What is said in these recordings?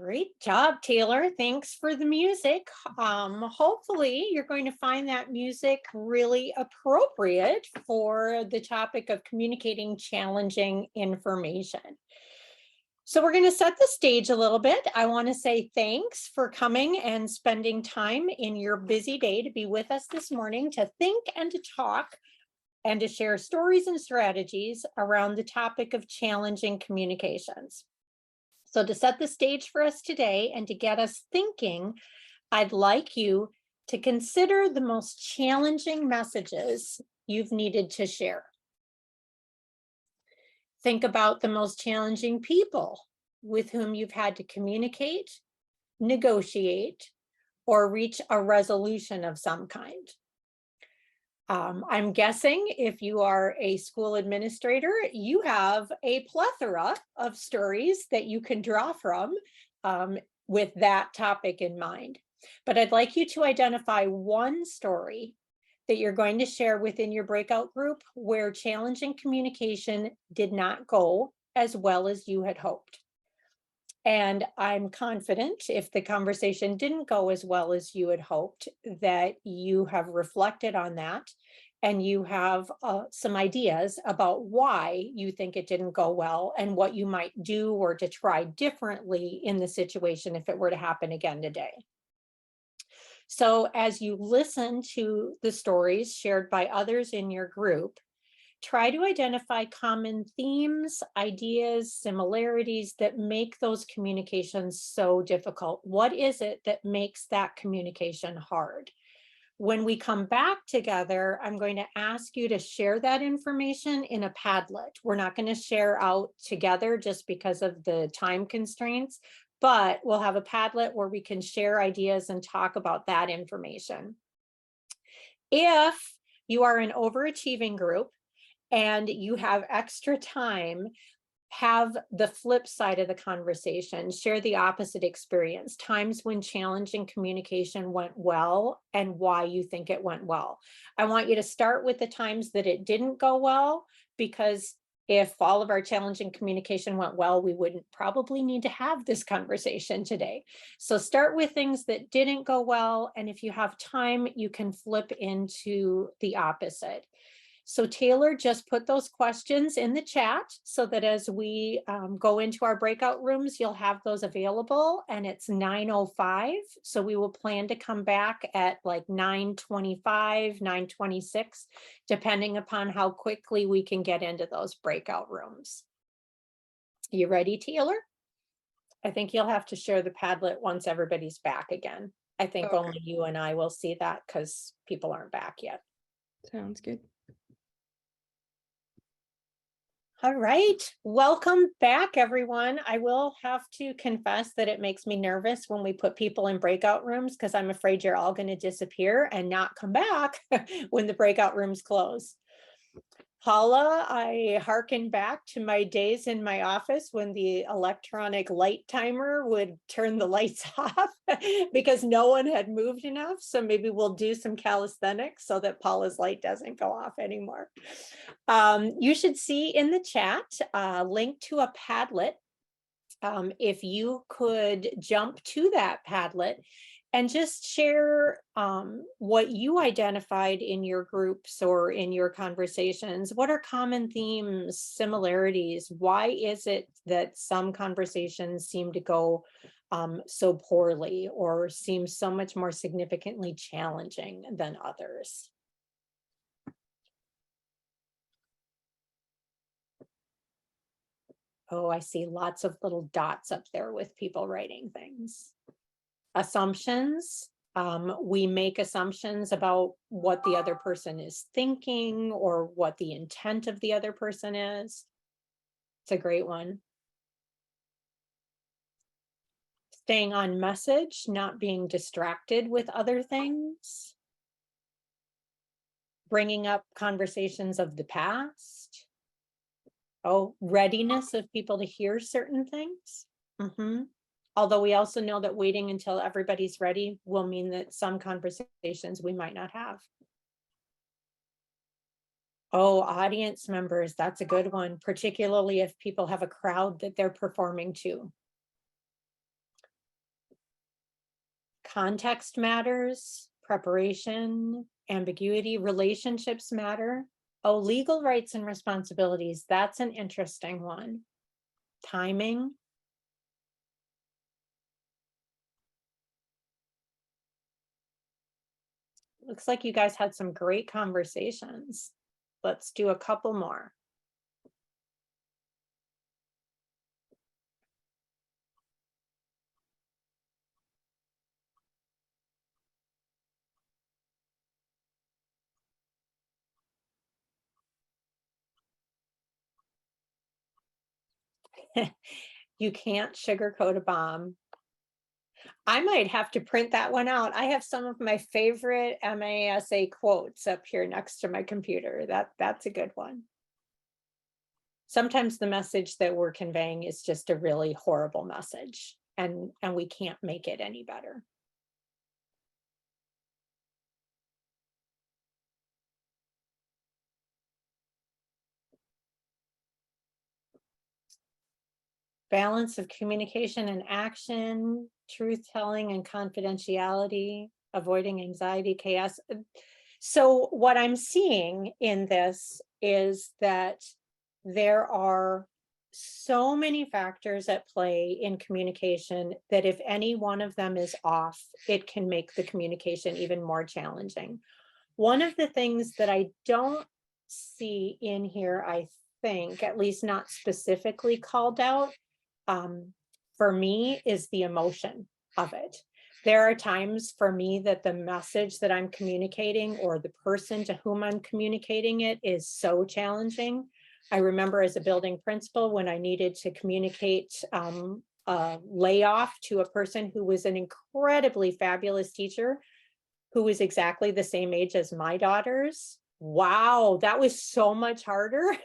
Great job, Taylor. Thanks for the music. Hopefully you're going to find that music really appropriate for the topic of communicating challenging information. So we're going to set the stage a little bit. I want to say thanks for coming and spending time in your busy day to be with us this morning, to think and to talk and to share stories and strategies around the topic of challenging communications. So to set the stage for us today and to get us thinking, I'd like you to consider the most challenging messages you've needed to share. Think about the most challenging people with whom you've had to communicate, negotiate, or reach a resolution of some kind. I'm guessing if you are a school administrator, you have a plethora of stories that you can draw from with that topic in mind. But I'd like you to identify one story that you're going to share within your breakout group where challenging communication did not go as well as you had hoped. And I'm confident if the conversation didn't go as well as you had hoped, that you have reflected on that and you have some ideas about why you think it didn't go well and what you might do or to try differently in the situation if it were to happen again today. So as you listen to the stories shared by others in your group, try to identify common themes, ideas, similarities that make those communications so difficult. What is it that makes that communication hard? When we come back together, I'm going to ask you to share that information in a Padlet. We're not going to share out together just because of the time constraints, but we'll have a Padlet where we can share ideas and talk about that information. If you are an overachieving group and you have extra time, have the flip side of the conversation, share the opposite experience, times when challenging communication went well and why you think it went well. I want you to start with the times that it didn't go well, because if all of our challenging communication went well, we wouldn't probably need to have this conversation today. So start with things that didn't go well. And if you have time, you can flip into the opposite. So Taylor just put those questions in the chat so that as we go into our breakout rooms, you'll have those available, and it's 9:05. So we will plan to come back at like 9:25, 9:26, depending upon how quickly we can get into those breakout rooms. You ready, Taylor? I think you'll have to share the Padlet once everybody's back again. I think only you and I will see that because people aren't back yet. Sounds good. All right, welcome back, everyone. I will have to confess that it makes me nervous when we put people in breakout rooms because I'm afraid you're all going to disappear and not come back when the breakout rooms close. Paula, I hearken back to my days in my office when the electronic light timer would turn the lights off because no one had moved enough. So maybe we'll do some calisthenics so that Paula's light doesn't go off anymore. You should see in the chat a link to a Padlet. If you could jump to that Padlet and just share what you identified in your groups or in your conversations. What are common themes, similarities? Why is it that some conversations seem to go so poorly or seem so much more significantly challenging than others? Oh, I see lots of little dots up there with people writing things. Assumptions. We make assumptions about what the other person is thinking or what the intent of the other person is. It's a great one. Staying on message, not being distracted with other things. Bringing up conversations of the past. Oh, readiness of people to hear certain things. Although we also know that waiting until everybody's ready will mean that some conversations we might not have. Oh, audience members, that's a good one, particularly if people have a crowd that they're performing to. Context matters, preparation, ambiguity, relationships matter. Oh, legal rights and responsibilities, that's an interesting one. Timing. Looks like you guys had some great conversations. Let's do a couple more. You can't sugarcoat a bomb. I might have to print that one out. I have some of my favorite MASA quotes up here next to my computer. That's a good one. Sometimes the message that we're conveying is just a really horrible message, and we can't make it any better. Balance of communication and action, truth telling and confidentiality, avoiding anxiety, chaos. So what I'm seeing in this is that there are so many factors at play in communication that if any one of them is off, it can make the communication even more challenging. One of the things that I don't see in here, I think, at least not specifically called out, for me, is the emotion of it. There are times for me that the message that I'm communicating or the person to whom I'm communicating it is so challenging. I remember as a building principal when I needed to communicate a layoff to a person who was an incredibly fabulous teacher who was exactly the same age as my daughters. Wow, that was so much harder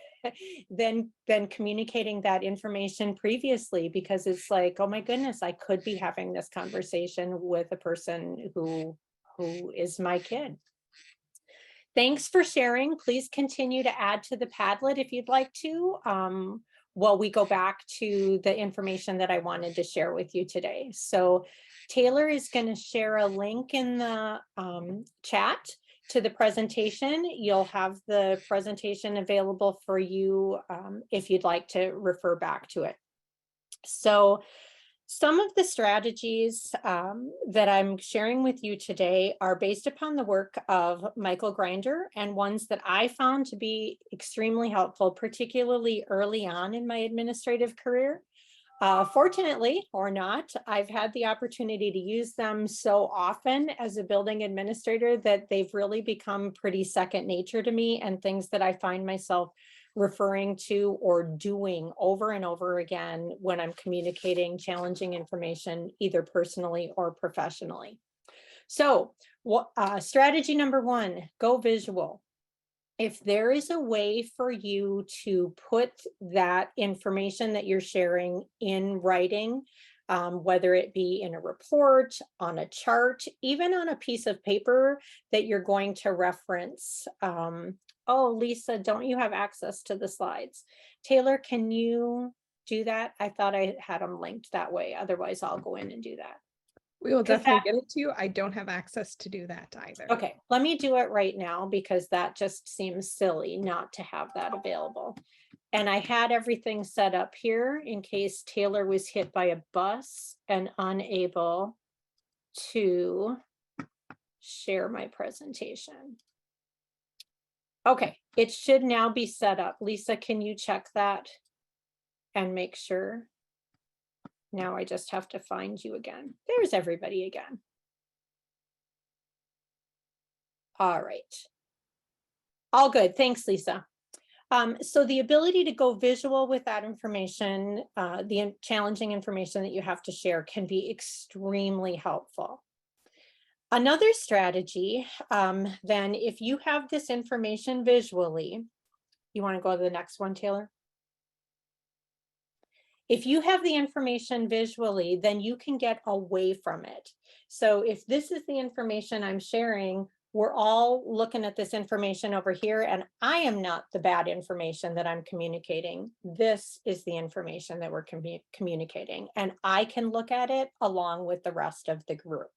than communicating that information previously, because it's like, oh my goodness, I could be having this conversation with a person who is my kid. Thanks for sharing. Please continue to add to the Padlet if you'd like to, while we go back to the information that I wanted to share with you today. So Taylor is going to share a link in the chat to the presentation. You'll have the presentation available for you if you'd like to refer back to it. So some of the strategies that I'm sharing with you today are based upon the work of Michael Grinder, and ones that I found to be extremely helpful, particularly early on in my administrative career. Fortunately or not, I've had the opportunity to use them so often as a building administrator that they've really become pretty second nature to me, and things that I find myself referring to or doing over and over again when I'm communicating challenging information, either personally or professionally. So strategy number one, go visual. If there is a way for you to put that information that you're sharing in writing, whether it be in a report, on a chart, even on a piece of paper that you're going to reference. Oh, Lisa, don't you have access to the slides? Taylor, can you do that? I thought I had them linked that way. Otherwise, I'll go in and do that. We will definitely get it to you. I don't have access to do that either. Okay, let me do it right now, because that just seems silly not to have that available. And I had everything set up here in case Taylor was hit by a bus and unable to share my presentation. Okay, it should now be set up. Lisa, can you check that and make sure? Now I just have to find you again. There's everybody again. All right. All good. Thanks, Lisa. So the ability to go visual with that information, the challenging information that you have to share, can be extremely helpful. Another strategy, then, if you have this information visually, you want to go to the next one, Taylor? If you have the information visually, then you can get away from it. So if this is the information I'm sharing, we're all looking at this information over here, and I am not the bad information that I'm communicating. This is the information that we're communicating, and I can look at it along with the rest of the group.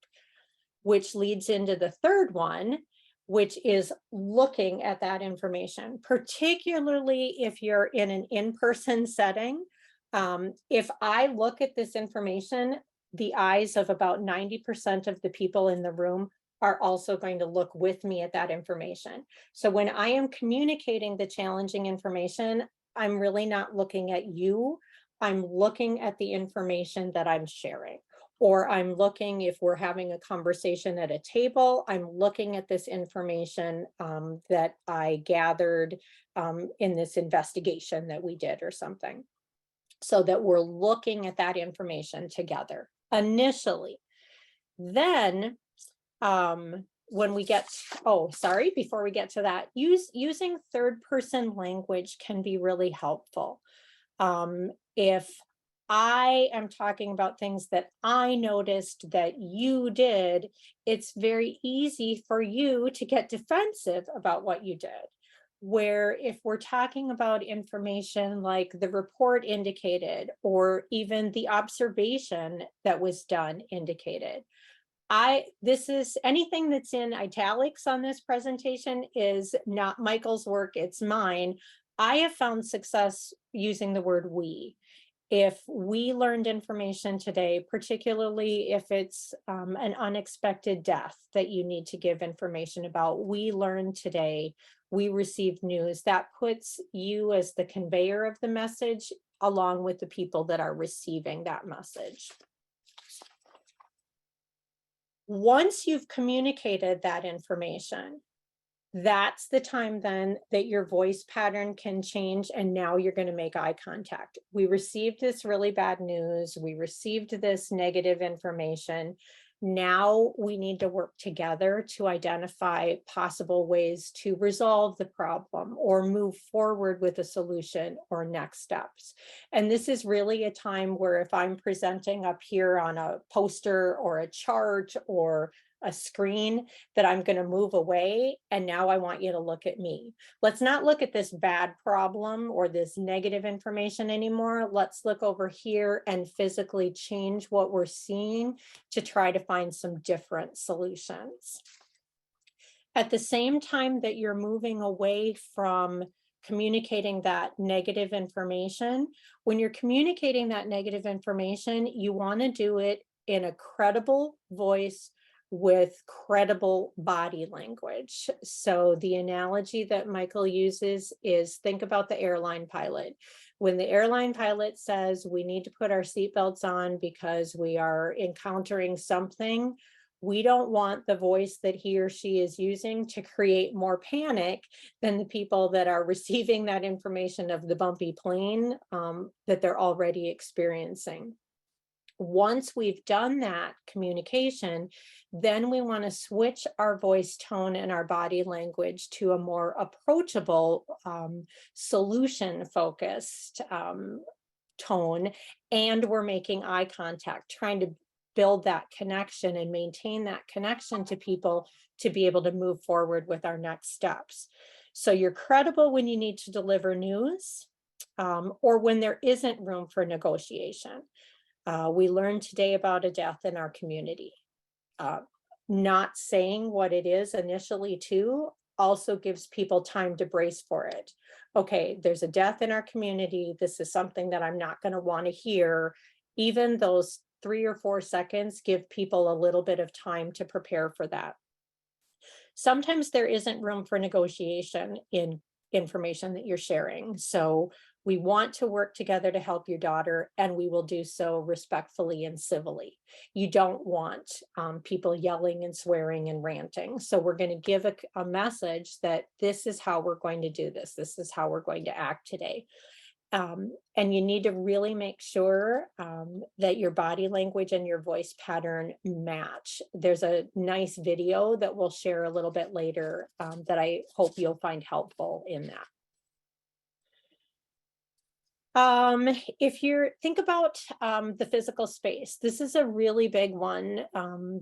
which leads into the third one, which is looking at that information, particularly if you're in an in-person setting. If I look at this information, the eyes of about 90% of the people in the room are also going to look with me at that information. So when I am communicating the challenging information, I'm really not looking at you. I'm looking at the information that I'm sharing. Or I'm looking, if we're having a conversation at a table, I'm looking at this information that I gathered in this investigation that we did or something. So that we're looking at that information together initially. Then when we get, oh, sorry, before we get to that, using third person language can be really helpful. If I am talking about things that I noticed that you did, it's very easy for you to get defensive about what you did. Where if we're talking about information like the report indicated, or even the observation that was done indicated, this is anything that's in italics on this presentation is not Michael's work, it's mine. I have found success using the word we. If we learned information today, particularly if it's an unexpected death that you need to give information about, we learned today, we received news, that puts you as the conveyor of the message along with the people that are receiving that message. Once you've communicated that information, that's the time then that your voice pattern can change, and now you're going to make eye contact. We received this really bad news. We received this negative information. Now we need to work together to identify possible ways to resolve the problem or move forward with a solution or next steps. And this is really a time where if I'm presenting up here on a poster or a chart or a screen, that I'm going to move away, and now I want you to look at me. Let's not look at this bad problem or this negative information anymore. Let's look over here and physically change what we're seeing to try to find some different solutions. At the same time that you're moving away from communicating that negative information, when you're communicating that negative information, you want to do it in a credible voice with credible body language. So the analogy that Michael uses is, think about the airline pilot. When the airline pilot says we need to put our seatbelts on because we are encountering something, we don't want the voice that he or she is using to create more panic than the people that are receiving that information of the bumpy plane that they're already experiencing. Once we've done that communication, then we want to switch our voice tone and our body language to a more approachable, solution focused tone. And we're making eye contact, trying to build that connection and maintain that connection to people to be able to move forward with our next steps. So you're credible when you need to deliver news, or when there isn't room for negotiation. We learned today about a death in our community. Not saying what it is initially too also gives people time to brace for it. Okay, there's a death in our community. This is something that I'm not going to want to hear. Even those 3 or 4 seconds give people a little bit of time to prepare for that. Sometimes there isn't room for negotiation in information that you're sharing. So we want to work together to help your daughter, and we will do so respectfully and civilly. You don't want people yelling and swearing and ranting. So we're going to give a message that this is how we're going to do this. This is how we're going to act today. And you need to really make sure that your body language and your voice pattern match. There's a nice video that we'll share a little bit later that I hope you'll find helpful in that. If you think about the physical space, this is a really big one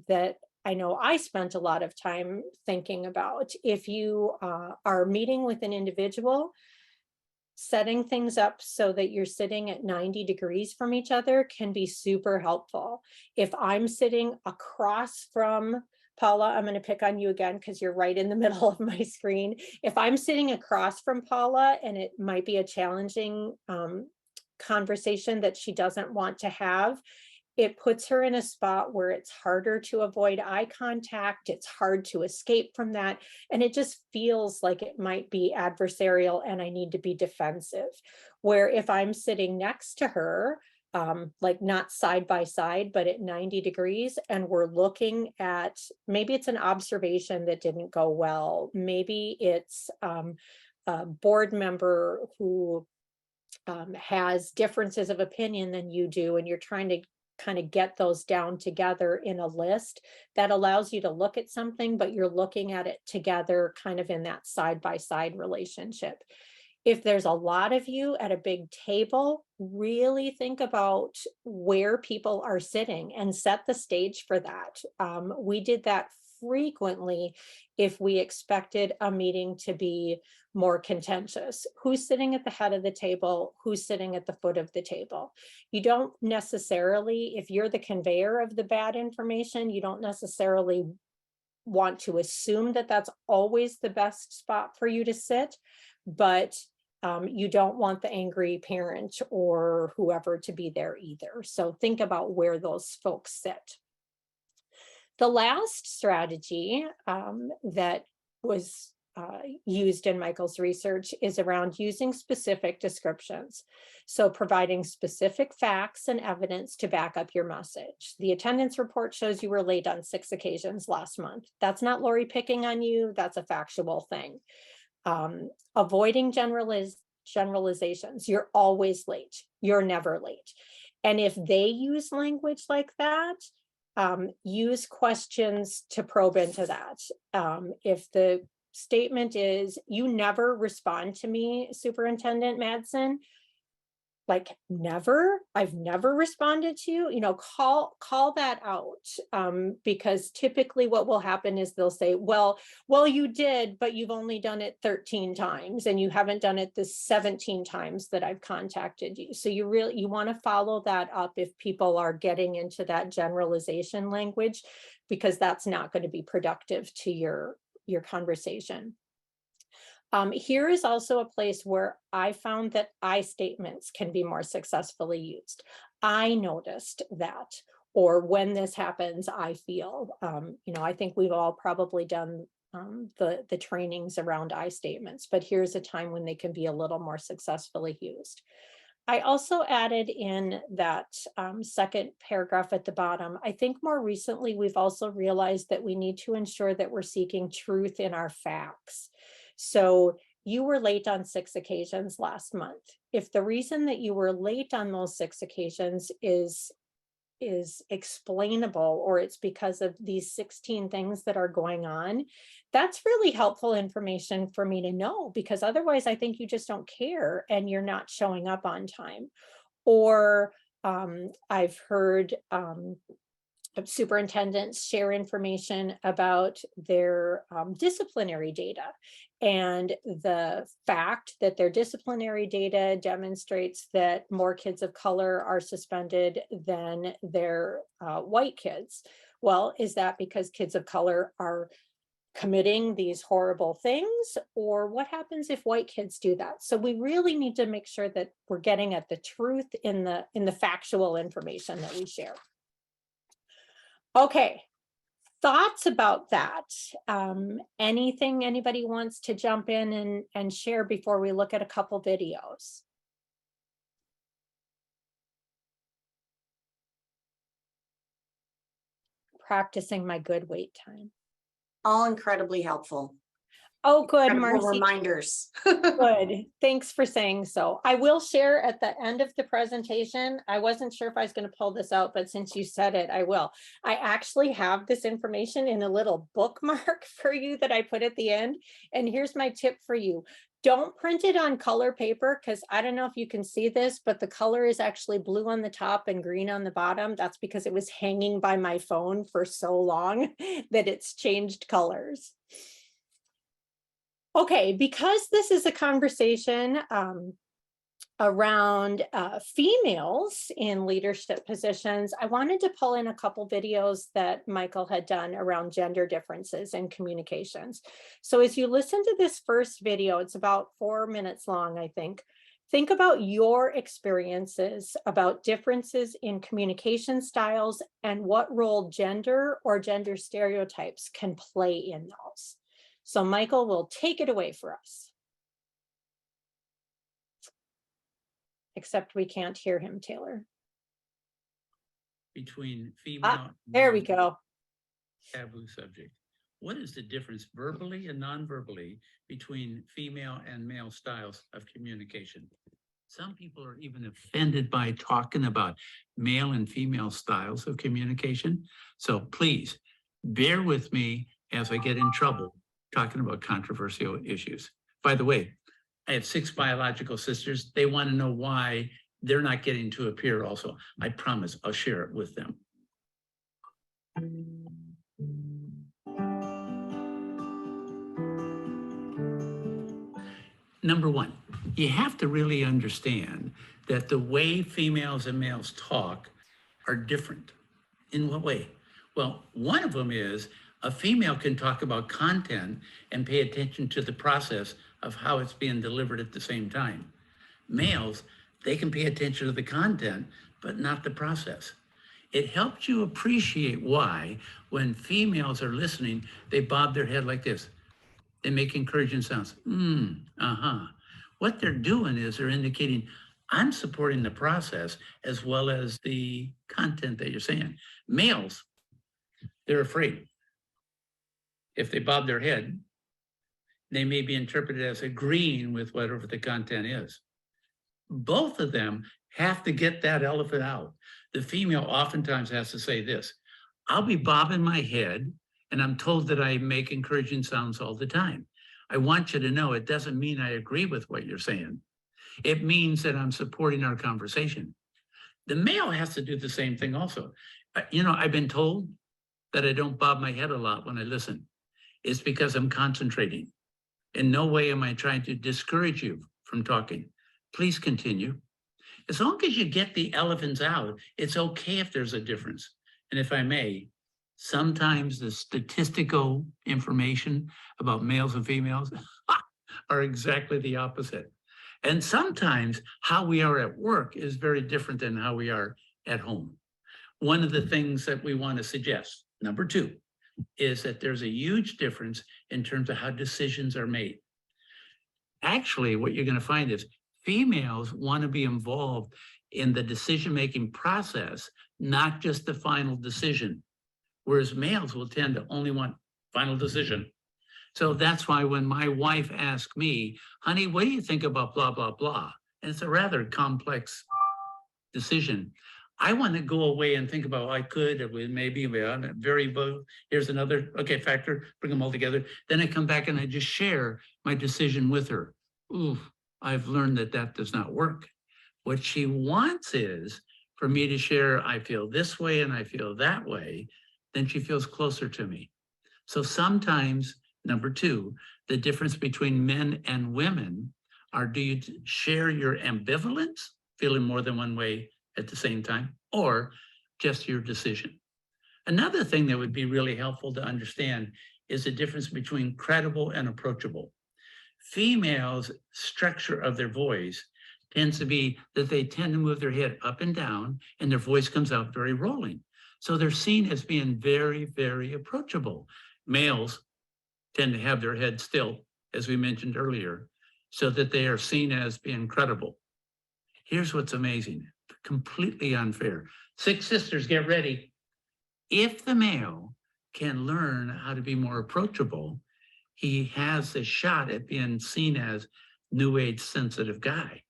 that I know I spent a lot of time thinking about. If you are meeting with an individual, setting things up so that you're sitting at 90 degrees from each other can be super helpful. If I'm sitting across from Paula, I'm going to pick on you again because you're right in the middle of my screen. If I'm sitting across from Paula and it might be a challenging conversation that she doesn't want to have, it puts her in a spot where it's harder to avoid eye contact. It's hard to escape from that. And it just feels like it might be adversarial and I need to be defensive. Where if I'm sitting next to her, like not side by side, but at 90 degrees, and we're looking at, maybe it's an observation that didn't go well. Maybe it's a board member who has differences of opinion than you do, and you're trying to kind of get those down together in a list that allows you to look at something, but you're looking at it together kind of in that side by side relationship. If there's a lot of you at a big table, really think about where people are sitting and set the stage for that. We did that frequently if we expected a meeting to be more contentious. Who's sitting at the head of the table? Who's sitting at the foot of the table? You don't necessarily, if you're the conveyor of the bad information, you don't necessarily want to assume that that's always the best spot for you to sit, but you don't want the angry parent or whoever to be there either. So think about where those folks sit. The last strategy that was used in Michael's research is around using specific descriptions. So providing specific facts and evidence to back up your message. The attendance report shows you were late on 6 occasions last month. That's not Lori picking on you, that's a factual thing. Avoiding generalizations. You're always late. You're never late. And if they use language like that, use questions to probe into that. If the statement is, you never respond to me, Superintendent Madsen, like never, I've never responded to you, you know, call that out, because typically what will happen is they'll say, well, you did, but you've only done it 13 times and you haven't done it the 17 times that I've contacted you. So you want to follow that up if people are getting into that generalization language, because that's not going to be productive to your conversation. Here is also a place where I found that I statements can be more successfully used. I noticed that, or when this happens, I feel, you know, I think we've all probably done the trainings around I statements, but here's a time when they can be a little more successfully used. I also added in that second paragraph at the bottom. I think more recently, we've also realized that we need to ensure that we're seeking truth in our facts. So you were late on 6 occasions last month. If the reason that you were late on those 6 occasions is explainable, or it's because of these 16 things that are going on, that's really helpful information for me to know, because otherwise I think you just don't care and you're not showing up on time. Or I've heard superintendents share information about their disciplinary data, and the fact that their disciplinary data demonstrates that more kids of color are suspended than their white kids. Well, is that because kids of color are committing these horrible things, or what happens if white kids do that? So we really need to make sure that we're getting at the truth in the factual information that we share. Okay, thoughts about that? Anything anybody wants to jump in and share before we look at a couple videos? Practicing my good wait time. All incredibly helpful. Oh, good, Incredible Marcy. reminders. Good. Thanks for saying so. I will share at the end of the presentation. I wasn't sure if I was going to pull this out, but since you said it, I will. I actually have this information in a little bookmark for you that I put at the end. And here's my tip for you. Don't print it on color paper, because I don't know if you can see this, but the color is actually blue on the top and green on the bottom. That's because it was hanging by my phone for so long that it's changed colors. Okay, because this is a conversation around females in leadership positions, I wanted to pull in a couple videos that Michael had done around gender differences in communications. So as you listen to this first video, it's about 4 minutes long, I think. Think about your experiences about differences in communication styles and what role gender or gender stereotypes can play in those. So Michael will take it away for us. Except we can't hear him, Taylor. Between female. There we go. Taboo subject. What is the difference verbally and non-verbally between female and male styles of communication? Some people are even offended by talking about male and female styles of communication. So please bear with me as I get in trouble talking about controversial issues. By the way, I have 6 biological sisters. They want to know why they're not getting to appear also. I promise I'll share it with them. Number one, you have to really understand that the way females and males talk are different. In what way? Well, one of them is a female can talk about content and pay attention to the process of how it's being delivered at the same time. Males, they can pay attention to the content, but not the process. It helps you appreciate why, when females are listening, they bob their head like this. They make encouraging sounds. What they're doing is they're indicating, I'm supporting the process as well as the content that you're saying. Males, they're afraid. If they bob their head, they may be interpreted as agreeing with whatever the content is. Both of them have to get that elephant out. The female oftentimes has to say this, I'll be bobbing my head and I'm told that I make encouraging sounds all the time. I want you to know it doesn't mean I agree with what you're saying. It means that I'm supporting our conversation. The male has to do the same thing also. I've been told that I don't bob my head a lot when I listen. It's because I'm concentrating. In no way am I trying to discourage you from talking. Please continue. As long as you get the elephants out, it's okay if there's a difference. And if I may, sometimes the statistical information about males and females are exactly the opposite. And sometimes how we are at work is very different than how we are at home. One of the things that we want to suggest, number 2, is that there's a huge difference in terms of how decisions are made. Actually, what you're going to find is females want to be involved in the decision-making process, not just the final decision, whereas males will tend to only want final decision. So that's why when my wife asked me, honey, what do you think about blah, blah, blah? And it's a rather complex decision. I want to go away and think about, I could, maybe variable, here's another, okay, factor, bring them all together. Then I come back and I just share my decision with her. Ooh, I've learned that that does not work. What she wants is for me to share, I feel this way and I feel that way, then she feels closer to me. So sometimes, number 2, the difference between men and women are, do you share your ambivalence, feeling more than one way at the same time, or just your decision? Another thing that would be really helpful to understand is the difference between credible and approachable. Females' structure of their voice tends to be that they tend to move their head up and down and their voice comes out very rolling. So they're seen as being very, very approachable. Males tend to have their head still, as we mentioned earlier, so that they are seen as being credible. Here's what's amazing, completely unfair. 6 sisters, get ready. If the male can learn how to be more approachable, he has a shot at being seen as new age sensitive guy.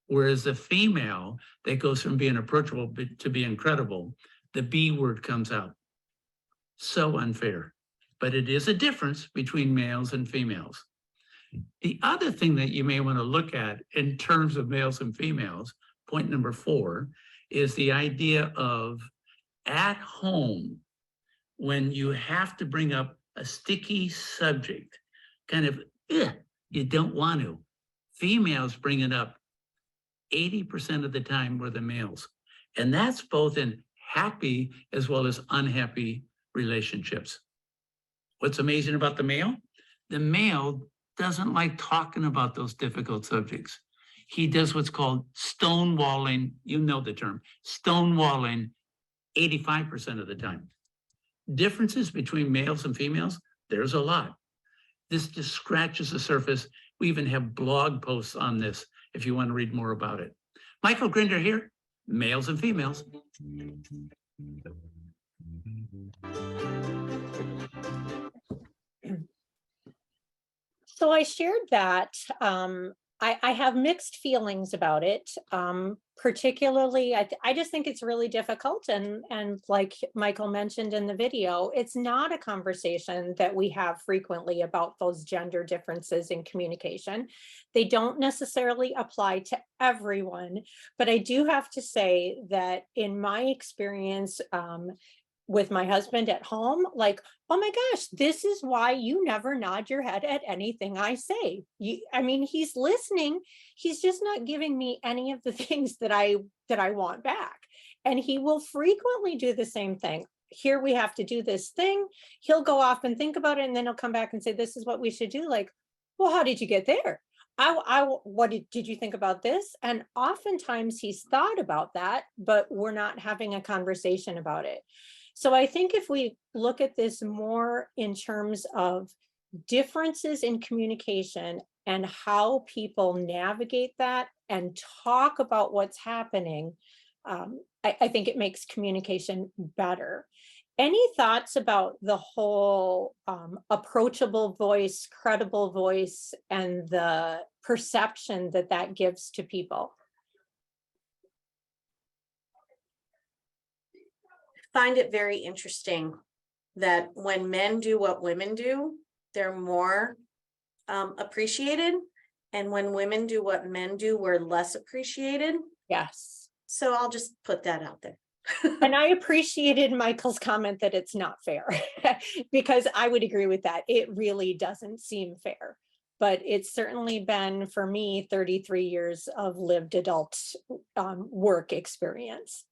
Whereas the female that goes from being approachable to being credible, the B word comes out. So unfair, but it is a difference between males and females. The other thing that you may want to look at in terms of males and females, point number 4, is the idea of at home, when you have to bring up a sticky subject, kind of, you don't want to. Females bring it up 80% of the time were the males. And that's both in happy as well as unhappy relationships. What's amazing about the male? The male doesn't like talking about those difficult subjects. He does what's called stonewalling. You know the term, stonewalling 85% of the time. Differences between males and females, there's a lot. This just scratches the surface. We even have blog posts on this if you want to read more about it. Michael Grinder here, males and females. So I shared that I have mixed feelings about it. Particularly, I just think it's really difficult. And like Michael mentioned in the video, it's not a conversation that we have frequently about those gender differences in communication. They don't necessarily apply to everyone, but I do have to say that in my experience, with my husband at home, like, oh my gosh, this is why you never nod your head at anything I say. I mean, he's listening. He's just not giving me any of the things that I want back. And he will frequently do the same thing. Here we have to do this thing. He'll go off and think about it, and then he'll come back and say, this is what we should do. Like, well, how did you get there? What did you think about this? And oftentimes he's thought about that, but we're not having a conversation about it. So I think if we look at this more in terms of differences in communication and how people navigate that and talk about what's happening, I think it makes communication better. Any thoughts about the whole approachable voice, credible voice, and the perception that that gives to people? Find it very interesting that when men do what women do, they're more appreciated. And when women do what men do, we're less appreciated. Yes. So I'll just put that out there. And I appreciated Michael's comment that it's not fair, because I would agree with that. It really doesn't seem fair. But it's certainly been, for me, 33 years of lived adult work experience.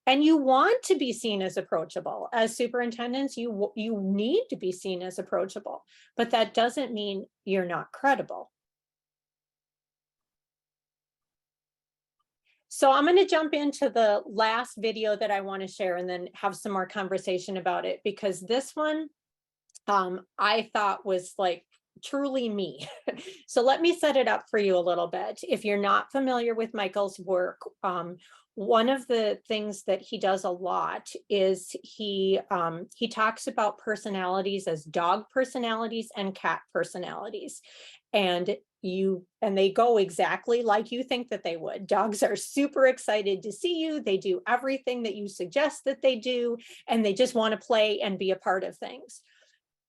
And you want to be seen as approachable. As superintendents, you need to be seen as approachable, but that doesn't mean you're not credible. So I'm going to jump into the last video that I want to share and then have some more conversation about it, because this one I thought was like truly me. So let me set it up for you a little bit. If you're not familiar with Michael's work, one of the things that he does a lot is he talks about personalities as dog personalities and cat personalities. And they go exactly like you think that they would. Dogs are super excited to see you. They do everything that you suggest that they do, and they just want to play and be a part of things.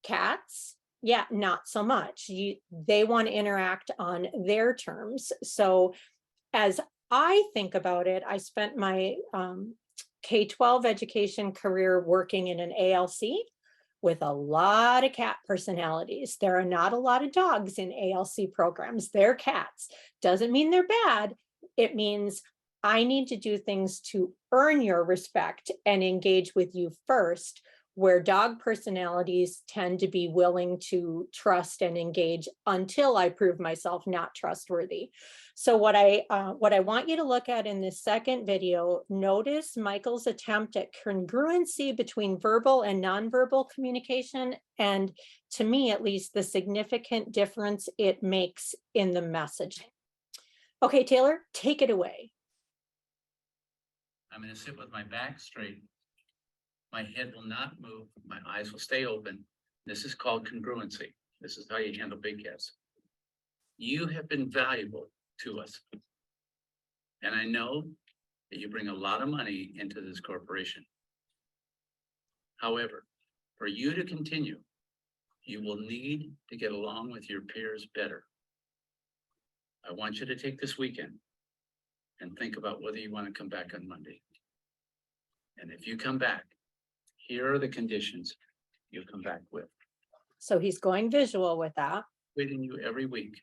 Cats, yeah, not so much. They want to interact on their terms. So as I think about it, I spent my K-12 education career working in an ALC with a lot of cat personalities. There are not a lot of dogs in ALC programs. They're cats. Doesn't mean they're bad. It means I need to do things to earn your respect and engage with you first, where dog personalities tend to be willing to trust and engage until I prove myself not trustworthy. So what I want you to look at in this second video, notice Michael's attempt at congruency between verbal and nonverbal communication, and to me at least, the significant difference it makes in the messaging. Okay, Taylor, take it away. I'm going to sit with my back straight. My head will not move. My eyes will stay open. This is called congruency. This is how you handle big cats. You have been valuable to us. And I know that you bring a lot of money into this corporation. However, for you to continue, you will need to get along with your peers better. I want you to take this weekend and think about whether you want to come back on Monday. And if you come back, here are the conditions you come back with. So he's going visual with that. Waiting you every week.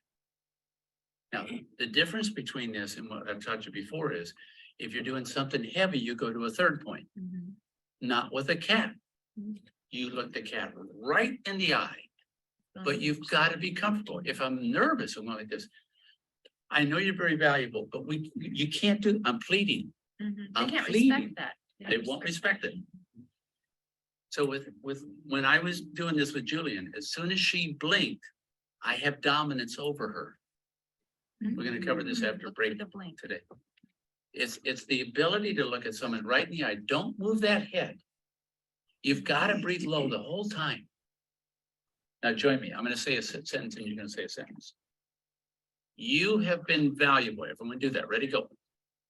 Now, the difference between this and what I've taught you before is, if you're doing something heavy, you go to a third point, not with a cat. You look the cat right in the eye, but you've got to be comfortable. If I'm nervous or like this, I know you're very valuable, but you can't do, I'm pleading. They I'm can't pleading. respect that. They won't respect it. So when I was doing this with Julian, as soon as she blinked, I have dominance over her. We're gonna cover this after Look for break the blink. today. It's the ability to look at someone right in the eye. Don't move that head. You've got to breathe low the whole time. Now join me. I'm gonna say a sentence and you're gonna say a sentence. You have been valuable. Everyone do that. Ready, go.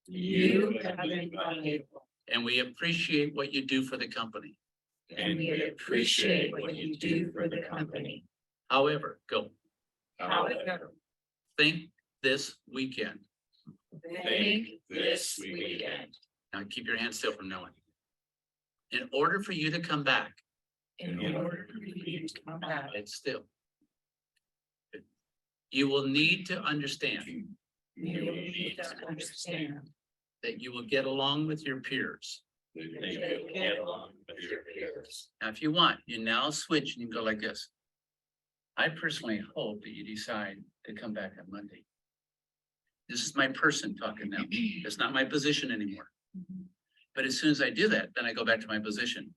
You have been valuable. And we appreciate what you do for the company. And we appreciate what you do for the company. However, go. However, Think this weekend. think this weekend. Now keep your hands still from no one. In order for you to come back, In order for you to come back. it's still. You will need to understand You will need to understand that you will get along with your peers. that you will get along with your peers. Now, if you want, you now switch and you go like this. I personally hope that you decide to come back on Monday. This is my person talking now. It's not my position anymore. But as soon as I do that, then I go back to my position.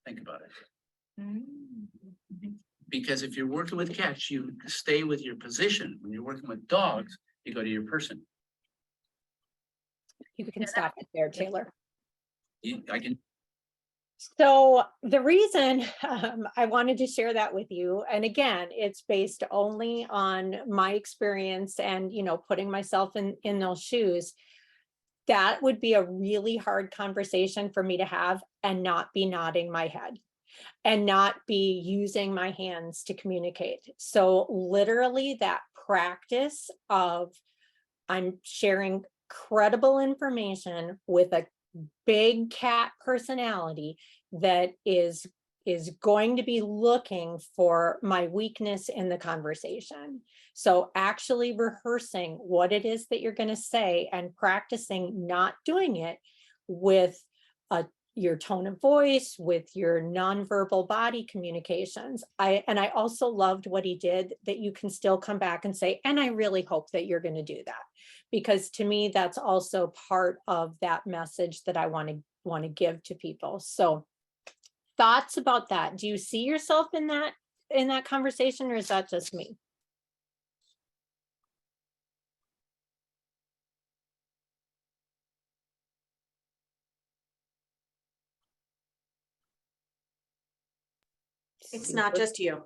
Think about it. Because if you're working with cats, you stay with your position. When you're working with dogs, you go to your person. You can stop it there, Taylor. I can, So the reason I wanted to share that with you, and again, it's based only on my experience and, putting myself in those shoes. That would be a really hard conversation for me to have and not be nodding my head and not be using my hands to communicate. So literally that practice of I'm sharing credible information with a big cat personality that is going to be looking for my weakness in the conversation. So actually rehearsing what it is that you're going to say and practicing not doing it with your tone of voice, with your nonverbal body communications. I also loved what he did, that you can still come back and say, and I really hope that you're going to do that. Because to me, that's also part of that message that I want to give to people. So thoughts about that? Do you see yourself in that conversation, or is that just me? It's not just you.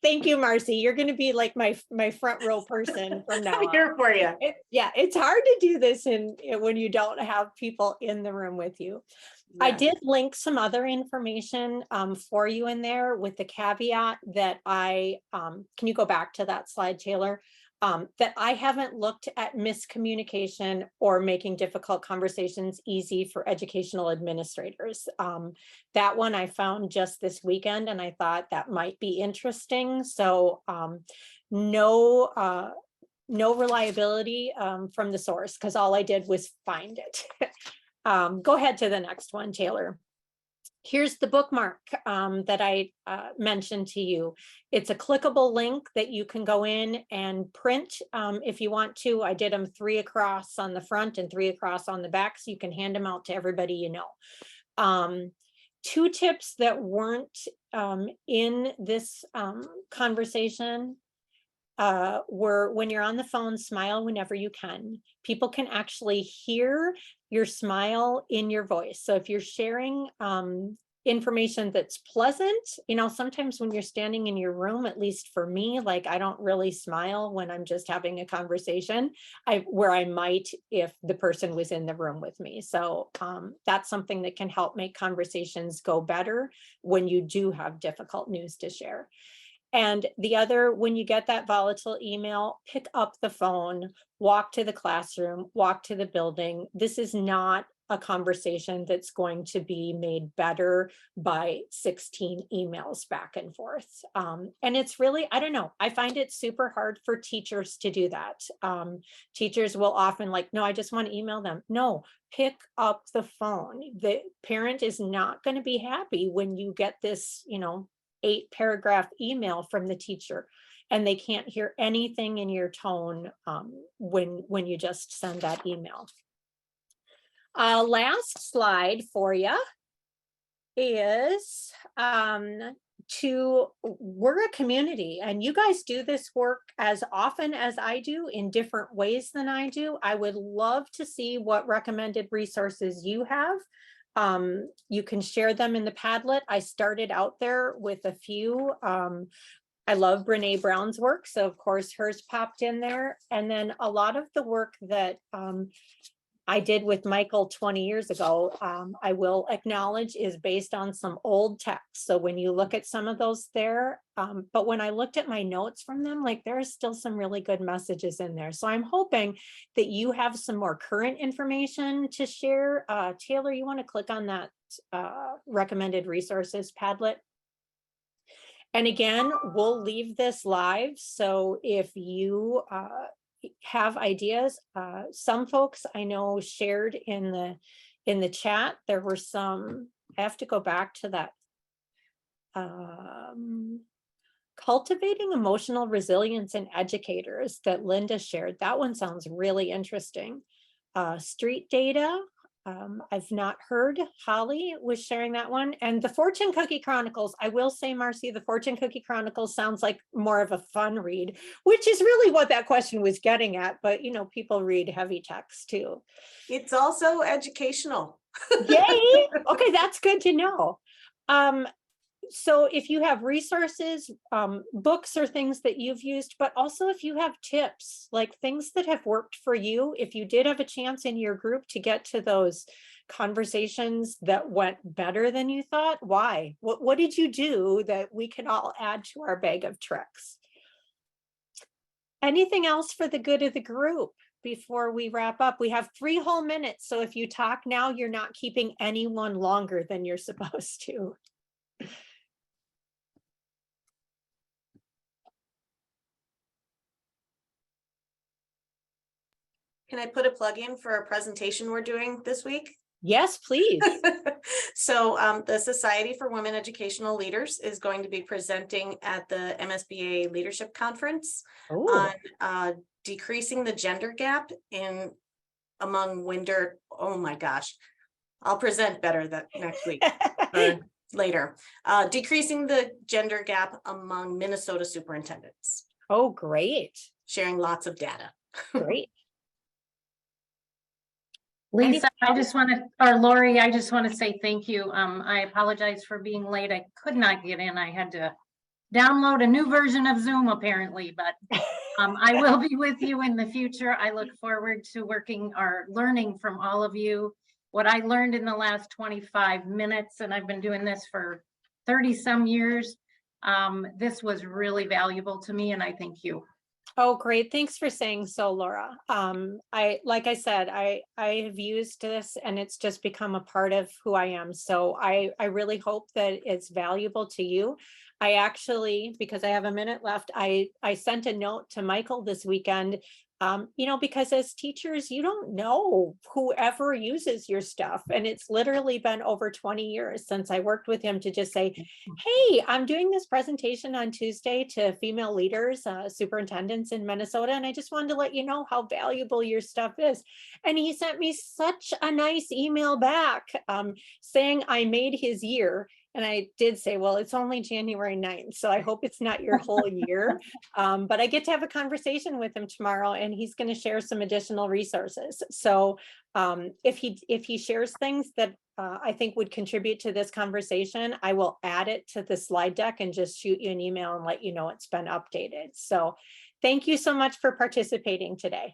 Thank you, Marcy. You're going to be like my front row person from now I'm on. here for you. Yeah, it's hard to do this when you don't have people in the room with you. I did link some other information for you in there, with the caveat that can you go back to that slide, Taylor? That I haven't looked at miscommunication or making difficult conversations easy for educational administrators. That one I found just this weekend, and I thought that might be interesting. So no reliability from the source, because all I did was find it. Go ahead to the next one, Taylor. Here's the bookmark that I mentioned to you. It's a clickable link that you can go in and print if you want to. I did them 3 across on the front and 3 across on the back, so you can hand them out to everybody you know. 2 tips that weren't in this conversation were, when you're on the phone, smile whenever you can. People can actually hear your smile in your voice. So if you're sharing information that's pleasant, sometimes when you're standing in your room, at least for me, like I don't really smile when I'm just having a conversation, where I might if the person was in the room with me. So that's something that can help make conversations go better when you do have difficult news to share. And the other, when you get that volatile email, pick up the phone, walk to the classroom, walk to the building. This is not a conversation that's going to be made better by 16 emails back and forth. And it's really, I don't know, I find it super hard for teachers to do that. Teachers will often like, no, I just want to email them. No, pick up the phone. The parent is not going to be happy when you get this, 8-paragraph email from the teacher and they can't hear anything in your tone when you just send that email. Last slide for you is we're a community, and you guys do this work as often as I do in different ways than I do. I would love to see what recommended resources you have. You can share them in the Padlet. I started out there with a few. I love Brene Brown's work, so of course hers popped in there. And then a lot of the work that I did with Michael 20 years ago, I will acknowledge is based on some old text. So when you look at some of those there, but when I looked at my notes from them, like there's still some really good messages in there. So I'm hoping that you have some more current information to share. Taylor, you want to click on that recommended resources Padlet? And again, we'll leave this live. So if you have ideas, some folks I know shared in the chat, there were some, I have to go back to that. Cultivating emotional resilience in educators that Linda shared. That one sounds really interesting. Street data. I've not heard. Holly was sharing that one. And the Fortune Cookie Chronicles, I will say, Marcy, the Fortune Cookie Chronicles sounds like more of a fun read, which is really what that question was getting at. But, people read heavy text too. It's also educational. Yay! Okay, that's good to know. So if you have resources, books or things that you've used, but also if you have tips, like things that have worked for you, if you did have a chance in your group to get to those conversations that went better than you thought, why? What did you do that we can all add to our bag of tricks? Anything else for the good of the group before we wrap up? We have 3 whole minutes. So if you talk now, you're not keeping anyone longer than you're supposed to. Can I put a plug in for a presentation we're doing this week? Yes, please. So the Society for Women Educational Leaders is going to be presenting at the MSBA Leadership Conference on decreasing the gender gap among winter. Oh my gosh, I'll present better that next week or later. Decreasing the gender gap among Minnesota superintendents. Oh, great. Sharing lots of data. Great. Lisa, I just want to, or Lori, I just want to say thank you. I apologize for being late. I could not get in. I had to download a new version of Zoom apparently, but I will be with you in the future. I look forward to working or learning from all of you. What I learned in the last 25 minutes, and I've been doing this for 30 some years. This was really valuable to me, and I thank you. Oh, great. Thanks for saying so, Laura. Like I said, I have used this and it's just become a part of who I am. So I really hope that it's valuable to you. I actually, because I have a minute left, I sent a note to Michael this weekend, because as teachers, you don't know whoever uses your stuff. And it's literally been over 20 years since I worked with him to just say, hey, I'm doing this presentation on Tuesday to female leaders, superintendents in Minnesota. And I just wanted to let you know how valuable your stuff is. And he sent me such a nice email back saying I made his year. And I did say, well, it's only January 9th, so I hope it's not your whole year. But I get to have a conversation with him tomorrow, and he's going to share some additional resources. So if he shares things that I think would contribute to this conversation, I will add it to the slide deck and just shoot you an email and let you know it's been updated. So thank you so much for participating today.